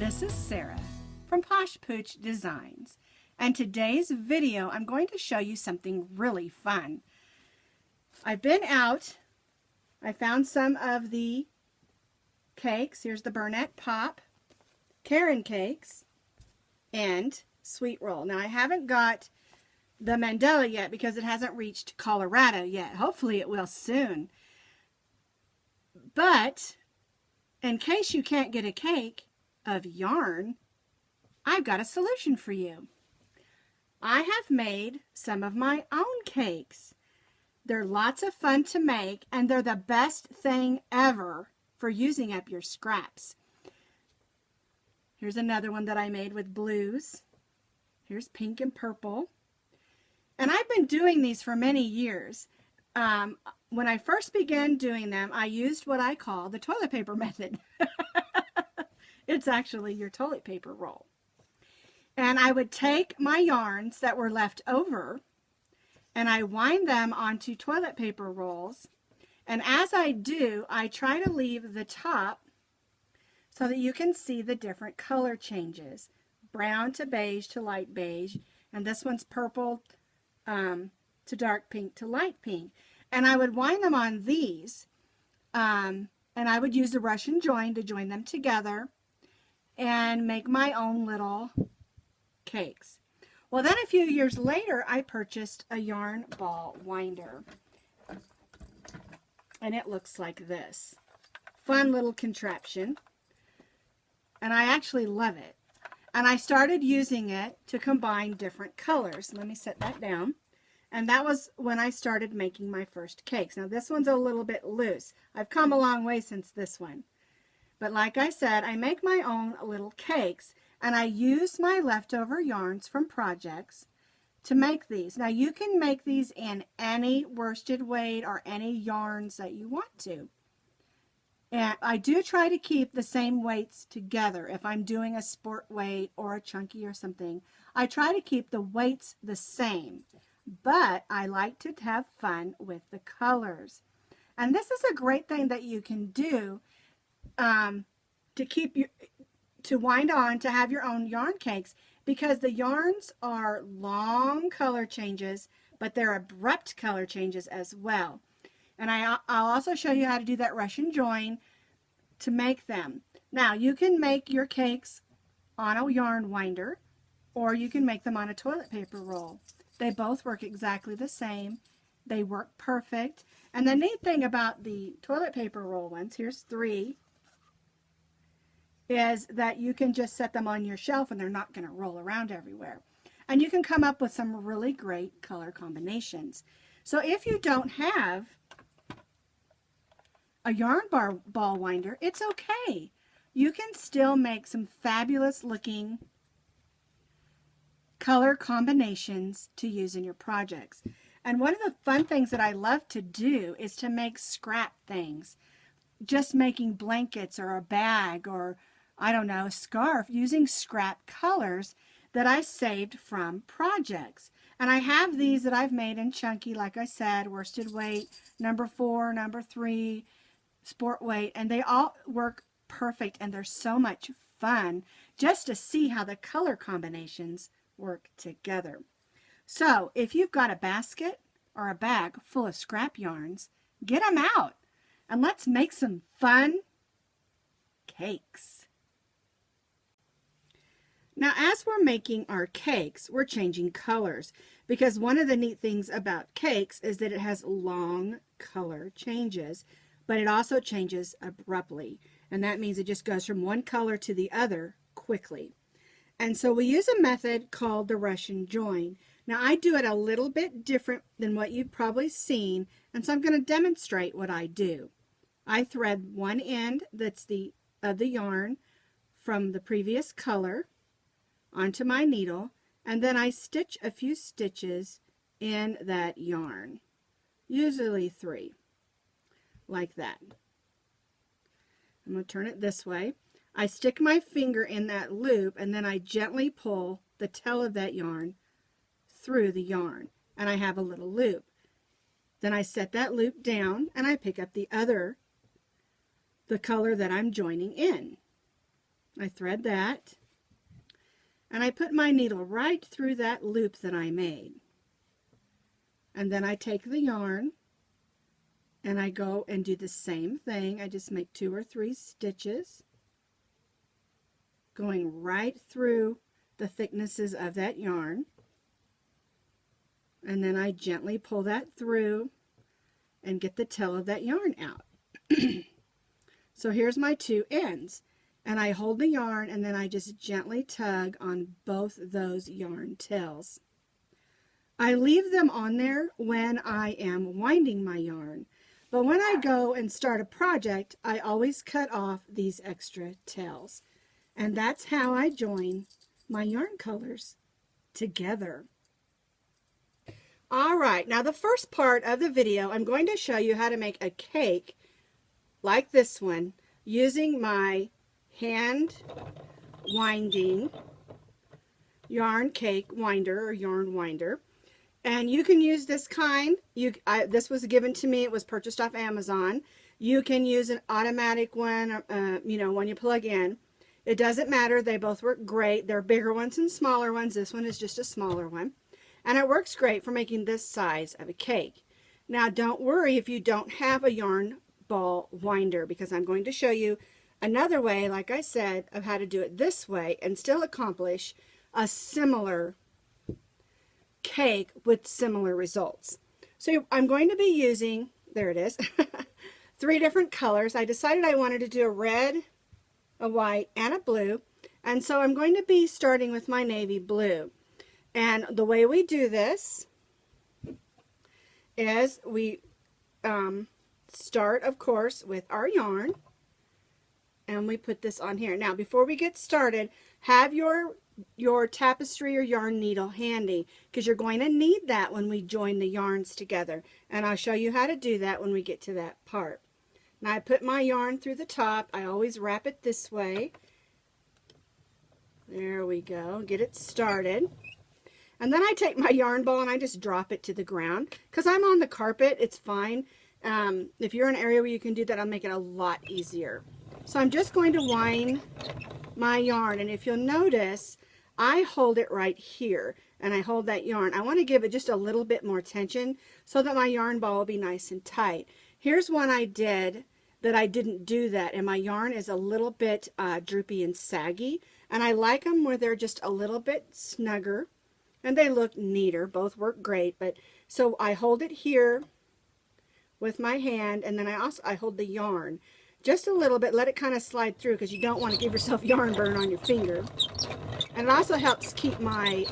this is Sarah from Posh Pooch Designs, and today's video I'm going to show you something really fun. I've been out, I found some of the cakes. Here's the Burnett Pop, Karen cakes, and Sweet Roll. Now I haven't got the Mandela yet because it hasn't reached Colorado yet. Hopefully it will soon. But in case you can't get a cake of yarn, I've got a solution for you. I have made some of my own cakes. They're lots of fun to make, and they're the best thing ever for using up your scraps. Here's another one that I made with blues. Here's pink and purple. And I've been doing these for many years. When I first began doing them, I used what I call the toilet paper method. It's actually your toilet paper roll. And I would take my yarns that were left over and I wind them onto toilet paper rolls. And as I do, I try to leave the top so that you can see the different color changes. Brown to beige to light beige. And this one's purple to dark pink to light pink. And I would wind them on these. And I would use the Russian join to join them together and make my own little cakes. Well, then a few years later, I purchased a yarn ball winder. And it looks like this. Fun little contraption. And I actually love it. And I started using it to combine different colors. Let me set that down. And that was when I started making my first cakes. Now this one's a little bit loose. I've come a long way since this one. But like I said, I make my own little cakes. And I use my leftover yarns from projects to make these. Now you can make these in any worsted weight or any yarns that you want to. And I do try to keep the same weights together. If I'm doing a sport weight or a chunky or something, I try to keep the weights the same. But I like to have fun with the colors. And this is a great thing that you can do to wind on to have your own yarn cakes, because the yarns are long color changes, but they're abrupt color changes as well. And I'll also show you how to do that Russian join to make them. Now you can make your cakes on a yarn winder, or you can make them on a toilet paper roll. They both work exactly the same. They work perfect. And the neat thing about the toilet paper roll ones, here's 3, is that you can just set them on your shelf and they're not going to roll around everywhere. And you can come up with some really great color combinations. So if you don't have a yarn ball winder, it's okay. You can still make some fabulous looking color combinations to use in your projects. And one of the fun things that I love to do is to make scrap things. Just making blankets or a bag or, I don't know, a scarf using scrap colors that I saved from projects. And I have these that I've made in chunky, like I said, worsted weight, number 4, number 3, sport weight, and they all work perfect, and they're so much fun just to see how the color combinations work together. So if you've got a basket or a bag full of scrap yarns, get them out and let's make some fun cakes. Now as we're making our cakes, we're changing colors, because one of the neat things about cakes is that it has long color changes, but it also changes abruptly, and that means it just goes from one color to the other quickly. And so we use a method called the Russian join. Now I do it a little bit different than what you've probably seen, and so I'm going to demonstrate what I do. I thread one end that's of the yarn from the previous color onto my needle, and then I stitch a few stitches in that yarn, usually 3, like that. I'm going to turn it this way. I stick my finger in that loop, and then I gently pull the tail of that yarn through the yarn, and I have a little loop. Then I set that loop down, and I pick up the color that I'm joining in. I thread that, and I put my needle right through that loop that I made. And then I take the yarn and I go and do the same thing. I just make 2 or 3 stitches going right through the thicknesses of that yarn. And then I gently pull that through and get the tail of that yarn out. So here's my 2 ends. And I hold the yarn and then I just gently tug on both those yarn tails. I leave them on there when I am winding my yarn. But when I go and start a project, I always cut off these extra tails. And that's how I join my yarn colors together. All right, now the first part of the video, I'm going to show you how to make a cake like this one using my hand winding yarn cake winder or yarn winder. And you can use this kind. This was given to me. It was purchased off Amazon. You can use an automatic one, one you plug in. It doesn't matter. They both work great. There are bigger ones and smaller ones. This one is just a smaller one. And it works great for making this size of a cake. Now, don't worry if you don't have a yarn ball winder, because I'm going to show you another way, like I said, of how to do it this way and still accomplish a similar cake with similar results. So I'm going to be using, there it is, 3 different colors. I decided I wanted to do a red, a white, and a blue. And so I'm going to be starting with my navy blue. And the way we do this is we start, of course, with our yarn. And we put this on here. Now, before we get started, have your tapestry or yarn needle handy, because you're going to need that when we join the yarns together. And I'll show you how to do that when we get to that part. Now I put my yarn through the top. I always wrap it this way. There we go. Get it started. And then I take my yarn ball and I just drop it to the ground. Because I'm on the carpet, it's fine. If you're in an area where you can do that, I'll make it a lot easier. So I'm just going to wind my yarn, and if you'll notice, I hold it right here, and I hold that yarn. I want to give it just a little bit more tension so that my yarn ball will be nice and tight. Here's one I did that I didn't do that, and my yarn is a little bit droopy and saggy, and I like them where they're just a little bit snugger, and they look neater. Both work great, but so I hold it here with my hand, and then I hold the yarn just a little bit, let it kind of slide through, because you don't want to give yourself yarn burn on your finger. And it also helps keep my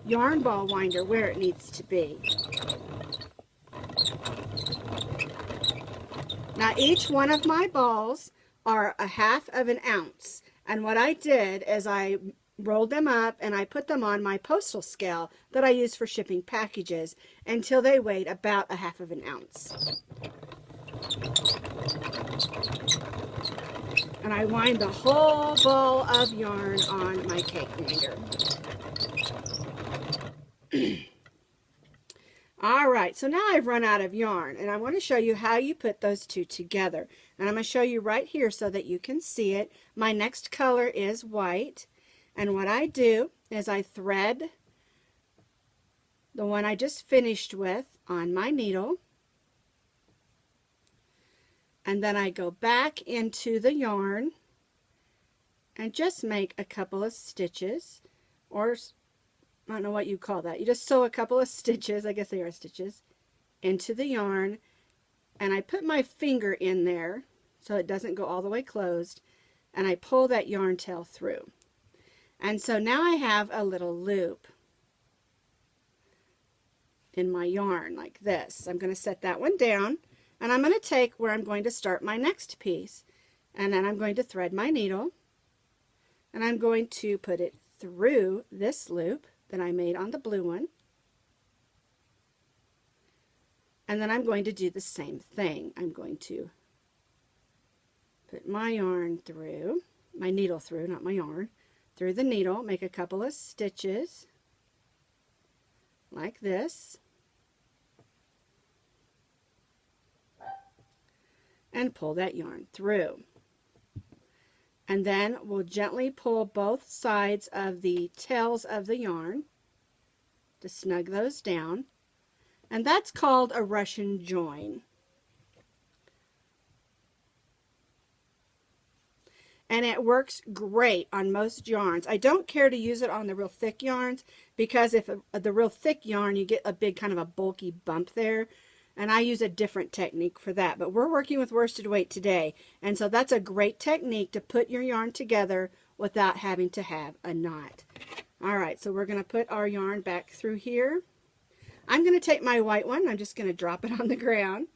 yarn ball winder where it needs to be. Now each one of my balls are 1/2 ounce, and what I did is I rolled them up and I put them on my postal scale that I use for shipping packages until they weighed about 1/2 ounce. And I wind the whole ball of yarn on my cake winder. All right, so now I've run out of yarn, and I want to show you how you put those two together. And I'm going to show you right here so that you can see it. My next color is white, and what I do is I thread the one I just finished with on my needle, and then I go back into the yarn and just make a couple of stitches, or I don't know what you call that. You just sew a couple of stitches, I guess they are stitches, into the yarn, and I put my finger in there so it doesn't go all the way closed, and I pull that yarn tail through. And so now I have a little loop in my yarn like this. I'm going to set that one down, and I'm going to take where I'm going to start my next piece, and then I'm going to thread my needle, and I'm going to put it through this loop that I made on the blue one, and then I'm going to do the same thing. I'm going to put my yarn through, my needle through, not my yarn, through the needle, make a couple of stitches like this, and pull that yarn through. And then we'll gently pull both sides of the tails of the yarn to snug those down. And that's called a Russian join. And it works great on most yarns. I don't care to use it on the real thick yarns, because if the real thick yarn, you get a big kind of a bulky bump there. And I use a different technique for that. But we're working with worsted weight today. And so that's a great technique to put your yarn together without having to have a knot. All right, so we're going to put our yarn back through here. I'm going to take my white one. I'm just going to drop it on the ground.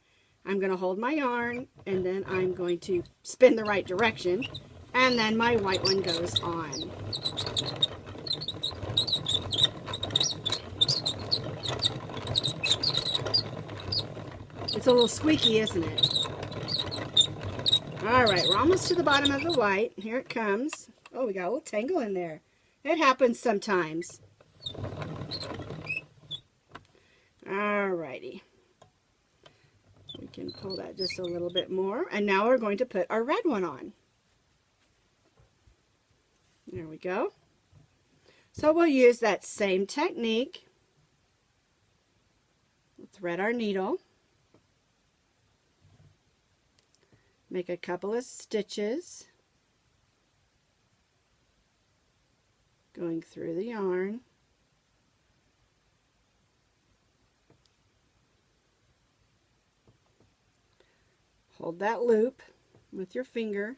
I'm going to hold my yarn, and then I'm going to spin the right direction. And then my white one goes on. It's a little squeaky, isn't it? All right, we're almost to the bottom of the white. Here it comes. Oh, we got a little tangle in there. It happens sometimes. All righty. We can pull that just a little bit more. And now we're going to put our red one on. There we go. So we'll use that same technique. We'll thread our needle. Make a couple of stitches going through the yarn. Hold that loop with your finger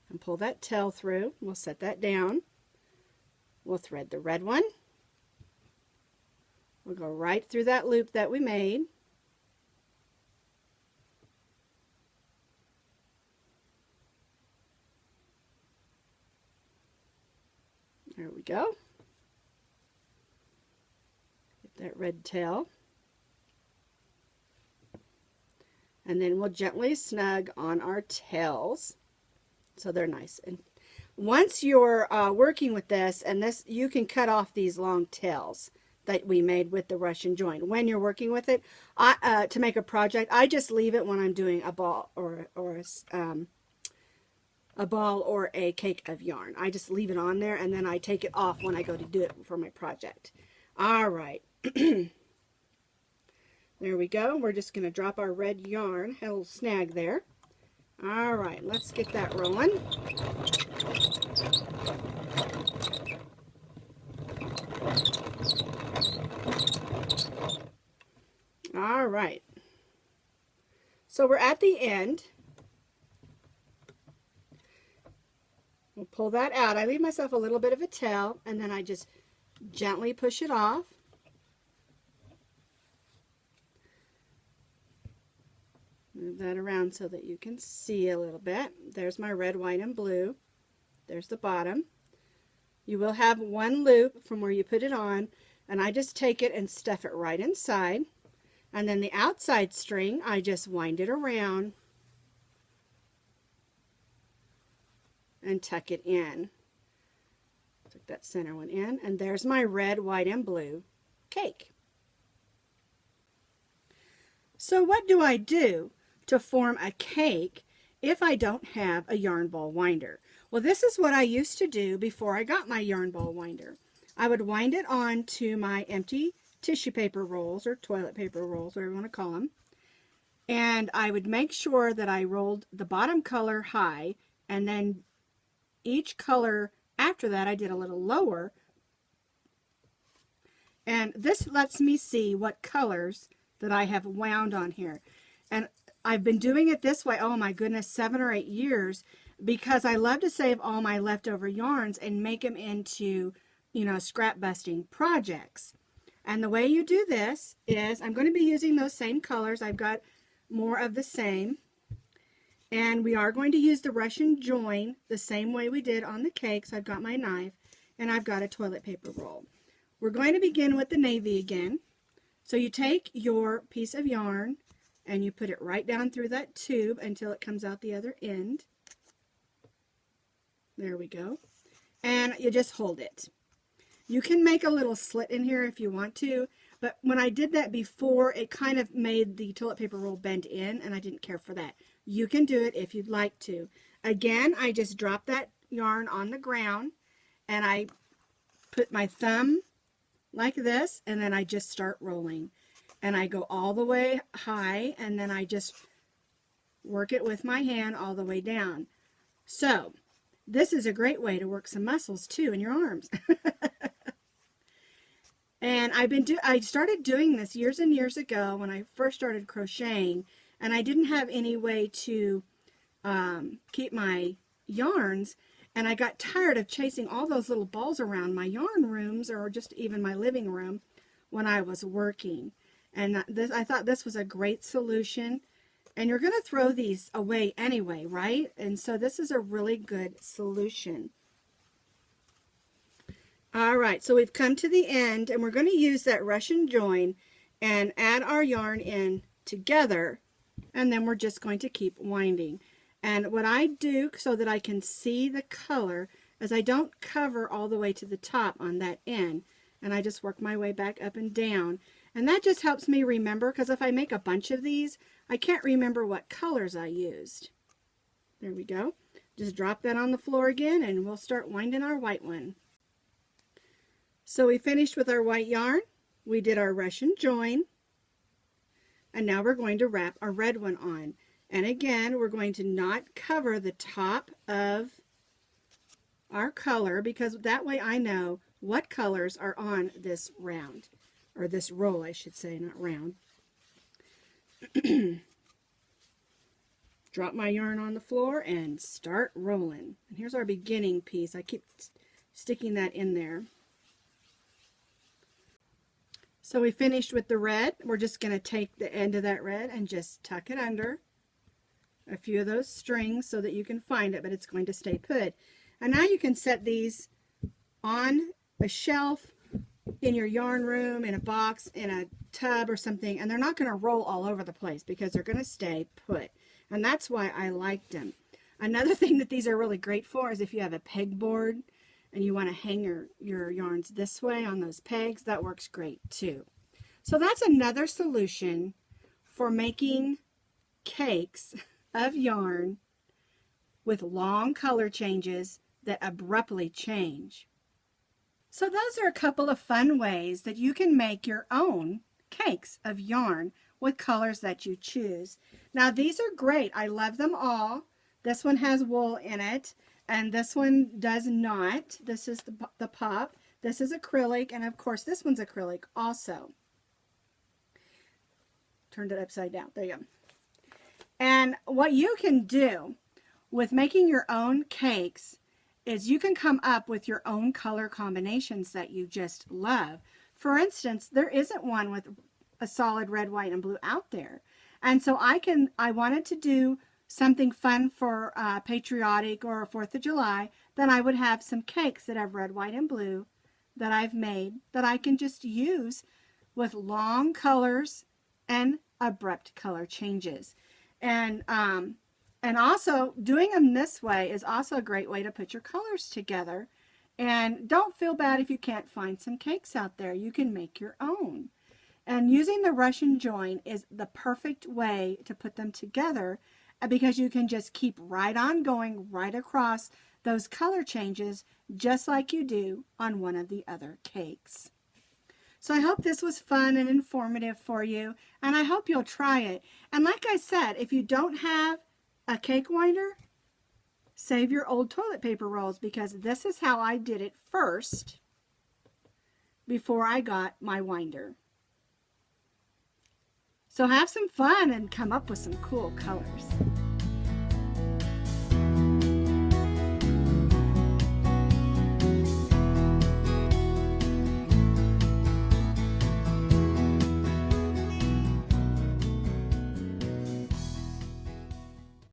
and pull that tail through. We'll set that down. We'll thread the red one. We'll go right through that loop that we made. There we go. Get that red tail. And then we'll gently snug on our tails so they're nice. And once you're working with this, and this, you can cut off these long tails that we made with the Russian join. When you're working with it, to make a project, I just leave it when I'm doing a ball or a cake of yarn. I just leave it on there, and then I take it off when I go to do it for my project. All right. There we go. We're just going to drop our red yarn. Had a little snag there. All right, let's get that rolling. All right. So we're at the end. We'll pull that out. I leave myself a little bit of a tail, and then I just gently push it off. Move that around so that you can see a little bit. There's my red, white, and blue. There's the bottom. You will have one loop from where you put it on, and I just take it and stuff it right inside. And then the outside string, I just wind it around and tuck it in. Tuck that center one in, and there's my red, white, and blue cake. So what do I do to form a cake if I don't have a yarn ball winder? Well, this is what I used to do before I got my yarn ball winder. I would wind it on to my empty tissue paper rolls, or toilet paper rolls, whatever you want to call them, and I would make sure that I rolled the bottom color high, and then each color after that I did a little lower, and this lets me see what colors that I have wound on here. And I've been doing it this way, oh my goodness, 7 or 8 years, because I love to save all my leftover yarns and make them into, you know, scrap busting projects. And the way you do this is, I'm going to be using those same colors. I've got more of the same. And we are going to use the Russian join the same way we did on the cakes. I've got my knife, and I've got a toilet paper roll. We're going to begin with the navy again. So you take your piece of yarn and you put it right down through that tube until it comes out the other end. There we go. And you just hold it. You can make a little slit in here if you want to, but when I did that before, it kind of made the toilet paper roll bend in, and I didn't care for that. You can do it if you'd like to. Again, I just drop that yarn on the ground, and I put my thumb like this, and then I just start rolling. And I go all the way high, and then I just work it with my hand all the way down. So this is a great way to work some muscles too in your arms. And I started doing this years and years ago when I first started crocheting, and I didn't have any way to keep my yarns, and I got tired of chasing all those little balls around my yarn rooms or just even my living room when I was working. And I thought this was a great solution. And you're going to throw these away anyway, right? And so this is a really good solution. All right, so we've come to the end, and we're going to use that Russian join and add our yarn in together, and then we're just going to keep winding. And what I do so that I can see the color is I don't cover all the way to the top on that end, and I just work my way back up and down. And that just helps me remember, because if I make a bunch of these, I can't remember what colors I used. There we go. Just drop that on the floor again, and we'll start winding our white one. So we finished with our white yarn. We did our Russian join, and now we're going to wrap our red one on. And again, we're going to not cover the top of our color, because that way I know what colors are on this round, or this roll, I should say, not round. Drop my yarn on the floor and start rolling. And here's our beginning piece. I keep sticking that in there. So we finished with the red. We're just going to take the end of that red and just tuck it under a few of those strings so that you can find it, but it's going to stay put. And now you can set these on a shelf, in your yarn room, in a box, in a tub or something, and they're not going to roll all over the place because they're going to stay put. And that's why I liked them. Another thing that these are really great for is if you have a pegboard and you want to hang your yarns this way on those pegs, that works great too. So that's another solution for making cakes of yarn with long color changes that abruptly change. So those are a couple of fun ways that you can make your own cakes of yarn with colors that you choose. Now these are great. I love them all. This one has wool in it, and this one does not. This is the pop. This is acrylic, and of course this one's acrylic also. Turned it upside down. There you go. And what you can do with making your own cakes is you can come up with your own color combinations that you just love. For instance, there isn't one with a solid red, white, and blue out there. And so I wanted to do something fun for patriotic or 4th of July, then I would have some cakes that have red, white, and blue that I've made that I can just use with long colors and abrupt color changes. And also doing them this way is also a great way to put your colors together. And don't feel bad if you can't find some cakes out there. You can make your own. And using the Russian join is the perfect way to put them together, because you can just keep right on going right across those color changes just like you do on one of the other cakes. So I hope this was fun and informative for you, and I hope you'll try it. And like I said, if you don't have a cake winder, save your old toilet paper rolls, because this is how I did it first before I got my winder. So have some fun and come up with some cool colors.